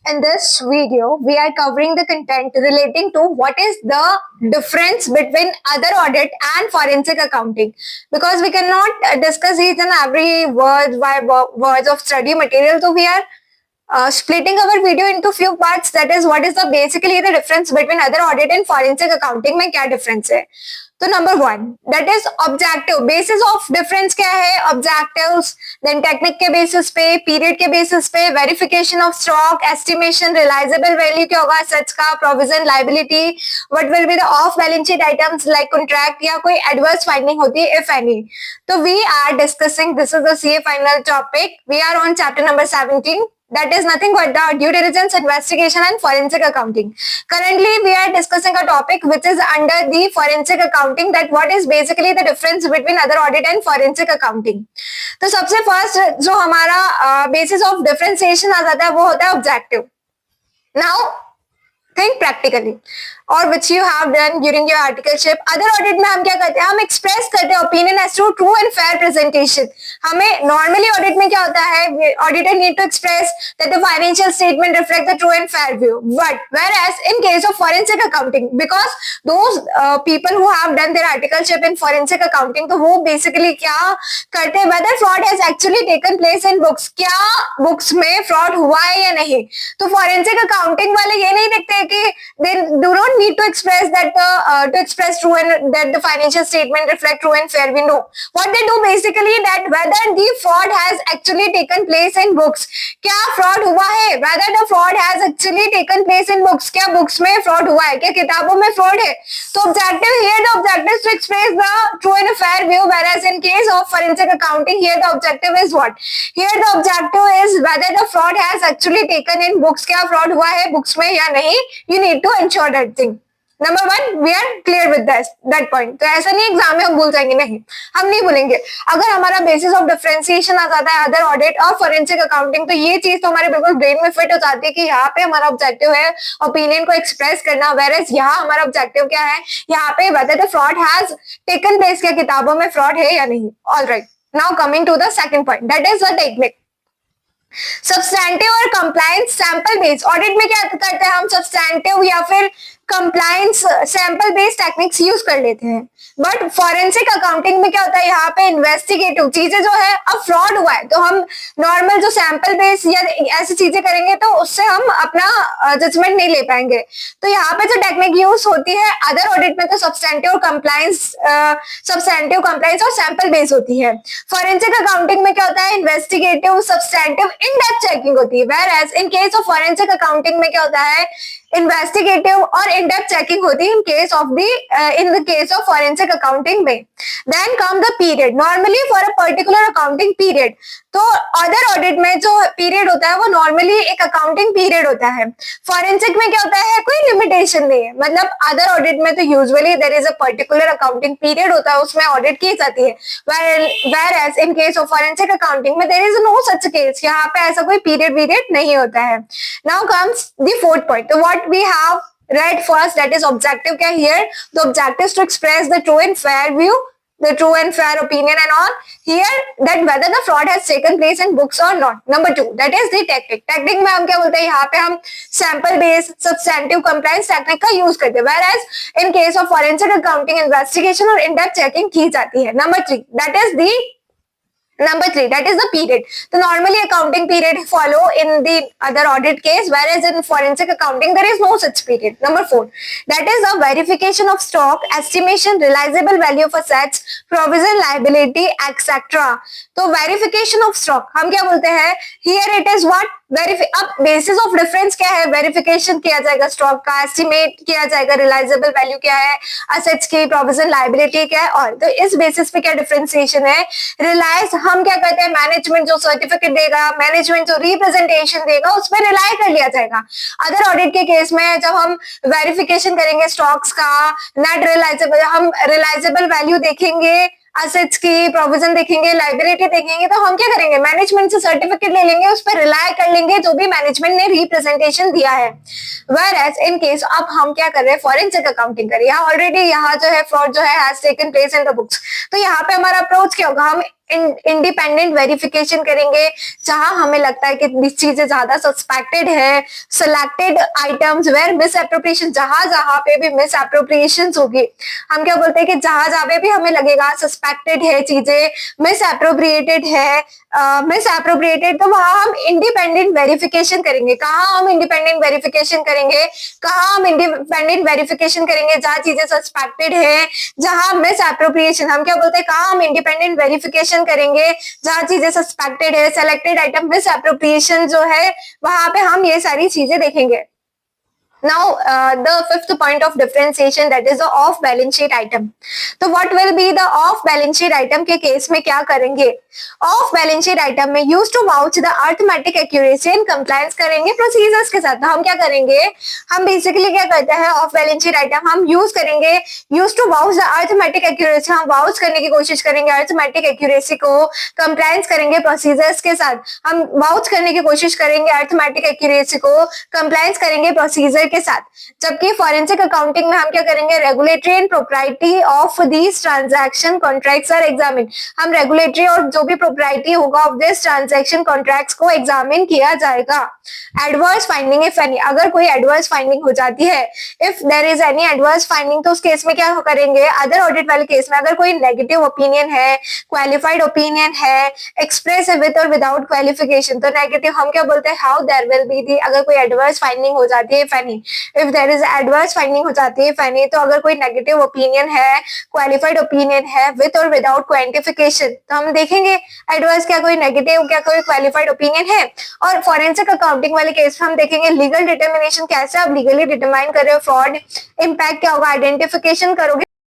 In this video, we are covering the content relating to what is the difference between other audit and forensic accounting. Because we cannot discuss each and every word by words of study material, so we are splitting our video into few parts. That is, what is the basically the difference between other audit and forensic accounting में क्या difference है? तो number one that is objective. Basis of difference क्या है? Objectives, then technique के basis पे, period के basis पे, verification of stock, estimation, realisable value क्या होगा सच का, provision, liability, what will be the of balance sheet items like contract या कोई एडवर्स फाइंडिंग होती है इफ एनी. तो we are discussing, this is the CA final topic. We are on chapter number 17. That is nothing but the due diligence, investigation and forensic accounting. Currently, we are discussing a topic which is under the forensic accounting, that what is basically the difference between other audit and forensic accounting. तो सबसे first जो हमारा basis of differentiation आ जाता है वो होता है objective. Now, think practically. और which you have done during your articleship. Other audit में हम क्या करते हैं? हम express करते हैं opinion as to true and fair presentation. हमें normally audit में क्या होता है? Auditor need to express that the financial statement reflect the true and fair view. But whereas in case of forensic accounting, because those people who have done their articleship in forensic accounting, तो वो basically क्या करते हैं? Whether fraud has actually taken place in books. क्या books में fraud हुआ है या नहीं? तो forensic accounting वाले ये नहीं देखते कि they do not need to express that to express true and that the financial statement reflect true and fair. We know what they do basically, that whether the fraud has actually taken place in books. क्या fraud हुआ है? Whether the fraud has actually taken place in books. क्या books में fraud हुआ है? क्या किताबों में fraud है? तो objective here, the objective is to express the true and fair view, whereas in case of forensic accounting, here the objective is what? Here the objective is whether the fraud has actually taken in books. क्या fraud हुआ है books में या नहीं? You need to ensure that thing. Number one, we are clear with that point. तो ऐसा नहीं exam में हम भूल जाएंगे, नहीं, हम नहीं भूलेंगे. अगर हमारा बेसिस ऑफ डिफरेंशिएशन आ जाता है अदर ऑडिट और फोरेंसिक अकाउंटिंग, तो ये चीज तो हमारे बिल्कुल ब्रेन में फिट हो जाती है कि यहाँ पे हमारा ऑब्जेक्टिव है ओपिनियन को एक्सप्रेस करना, वेयरएज यहाँ हमारा ऑब्जेक्टिव क्या है? यहाँ पे whether the fraud has taken place, क्या किताबों में फ्रॉड है या नहीं. Alright, now coming to the second point, that is the technique. Substantive और कंप्लायंस सैंपल बेस्ड ऑडिट में क्या करते हैं हम? सब्सटैंटिव या फिर compliance sample based techniques use कर लेते हैं. बट फॉरेंसिक अकाउंटिंग में क्या होता है? यहाँ पे इन्वेस्टिगेटिव चीजें जो है, अब फ्रॉड हुआ है तो हम नॉर्मल जो सैंपल बेस्ड या ऐसी चीजें करेंगे तो उससे हम अपना जजमेंट नहीं ले पाएंगे. तो यहाँ पे जो टेक्निक यूज होती है अदर ऑडिट में, तो सब्सटैंटिव और कंप्लायंस और सैंपल बेस्ड होती है. फॉरेंसिक अकाउंटिंग में क्या होता है? Investigative, substantive, in depth checking होती है. Whereas in case of forensic accounting में क्या होता है? इन्वेस्टिगेटिव और इन डेप्थ चेकिंग होती है in the case of forensic accounting में. Then come the period. Normally for a particular accounting period. तो अदर ऑडिट में जो पीरियड होता है वो नॉर्मली एक अकाउंटिंग पीरियड होता है. फॉरेंसिक में क्या होता है? कोई लिमिटेशन नहीं है. मतलब अदर ऑडिट में तो usually there is a particular accounting period होता है, उसमें ऑडिट की जाती है. whereas in case of forensic accounting में there is no such case. यहाँ पे ऐसा कोई पीरियड नहीं होता है. Now comes the fourth point. So what we have read first, that is objective क्या here? The objective is to express the true and fair view, the true and fair opinion and all. Here that whether the fraud has taken place in books or not. Number two, that is the technique. Technique में हम क्या बोलते हैं? यहाँ पे हम sample based, substantive, compliance technique का use करते हैं. whereas in case of forensic accounting, investigation और इन डेप्थ चेकिंग की जाती है. Number three, that is the period. So normally accounting period follow in the other audit case, whereas in forensic accounting there is no such period. Number four, that is the verification of stock, estimation, realizable value of assets, provision, liability, etc. तो verification of stock हम क्या बोलते हैं? Here it is what? अब basis of difference क्या है? Verification किया जाएगा स्टॉक का, एस्टिमेट किया जाएगा रिलायजेबल वैल्यू क्या है, असेट्स की, प्रोविजन, लायबिलिटी क्या है. और तो इस बेसिस पे क्या डिफरेंशिएशन है? रिलायंस हम क्या करते हैं? मैनेजमेंट जो सर्टिफिकेट देगा, मैनेजमेंट जो रिप्रेजेंटेशन देगा, उस पर रिलाई कर लिया जाएगा. अदर ऑडिट के केस में जब हम वेरिफिकेशन करेंगे स्टॉक्स का, नेट रिलायजेबल, हम रिलायजेबल वैल्यू देखेंगे, असेट्स की, प्रोविजन देखेंगे, लाइबिलिटी देखेंगे, तो हम क्या करेंगे? मैनेजमेंट से सर्टिफिकेट ले लेंगे, उस पर रिलाय कर लेंगे जो भी मैनेजमेंट ने रिप्रेजेंटेशन दिया है. whereas in case अब हम क्या कर रहे हैं? फॉरेंसिक अकाउंटिंग कर रहे हैं. ऑलरेडी यहाँ जो है फ्रॉड जो है has taken place in the books. तो यहाँ पे हमारा अप्रोच क्या होगा? हम इंडिपेंडेंट वेरिफिकेशन करेंगे जहां हमें लगता है कि चीजें ज्यादा सस्पेक्टेड है, selected items where misappropriation, जहां जहां पे भी मिस एप्रोप्रिएशन होगी, हम क्या बोलते हैं कि जहां जहां पे भी हमें लगेगा सस्पेक्टेड है, चीजें मिस एप्रोप्रिएटेड है, मिस एप्रोप्रिएटेड, तो वहां हम इंडिपेंडेंट वेरिफिकेशन करेंगे। कहाँ हम इंडिपेंडेंट वेरिफिकेशन करेंगे, कहाँ हम इंडिपेंडेंट वेरिफिकेशन करेंगे जहां चीजें सस्पेक्टेड है, जहां मिस एप्रोप्रिएशन, हम क्या बोलते हैं कहाँ हम इंडिपेंडेंट वेरिफिकेशन करेंगे जहां चीजें सस्पेक्टेड है, सेलेक्टेड आइटम मिस एप्रोप्रिएशन जो है वहां पे हम ये सारी चीजें देखेंगे। Now, the fifth point of differentiation, that is the off balance sheet item. तो what will be the off balance sheet item के केस में क्या करेंगे? Off balance sheet item में used to vouch the arithmetic accuracy and compliance करेंगे procedures के साथ। तो हम क्या करेंगे, हम बेसिकली क्या करते हैं, ऑफ बैलेंस शीट आइटम हम यूज करेंगे, use to vouch the arithmetic accuracy, हम वाउच करने की कोशिश करेंगे अर्थमेटिक एक्यूरेसी को, कंप्लायंस करेंगे प्रोसीजर्स के साथ, हम वाउच करने की कोशिश करेंगे अर्थमेटिक एक्यूरेसी को, कंप्लायंस करेंगे प्रोसीजर के साथ। जबकि फॉरेंसिक अकाउंटिंग में हम क्या करेंगे, regulatory and propriety of these transaction contracts are examine, हम रेगुलेटरी और जो भी प्रोप्राइटी होगा ऑफ दिस ट्रांजैक्शन कॉन्ट्रैक्ट्स को एग्जामिन किया जाएगा। एडवर्स फाइंडिंग इफ एनी, अगर कोई एडवर्स फाइंडिंग हो जाती है, if there is any adverse finding, तो उस केस में क्या करेंगे, अदर ऑडिट वाले केस में अगर कोई नेगेटिव ओपिनियन है, क्वालिफाइड ओपिनियन है, एक्सप्रेस विद और विदाउट क्वालिफिकेशन, तो नेगेटिव हम क्या बोलते हैं, how there will be the, अगर कोई एडवर्स फाइंडिंग हो जाती है फैनी, if there is adverse finding हो जाती है फैनी, तो अगर कोई नेगेटिव ओपिनियन है, क्वालिफाइड ओपिनियन है, विद और विदाउट क्वांटिफिकेशन, तो हम देखेंगे एडवर्स क्या कोई नेगेटिव, क्या कोई क्वालिफाइड ओपिनियन है। और फॉरेंसिक अकाउंटिंग वाले केस में हम देखेंगे लीगल डिटर्मिनेशन, कैसे आप लीगली डिटरमाइन कर रहे हो फ्रॉड, इम्पैक्ट क्या होगा, आइडेंटिफिकेशन करोगे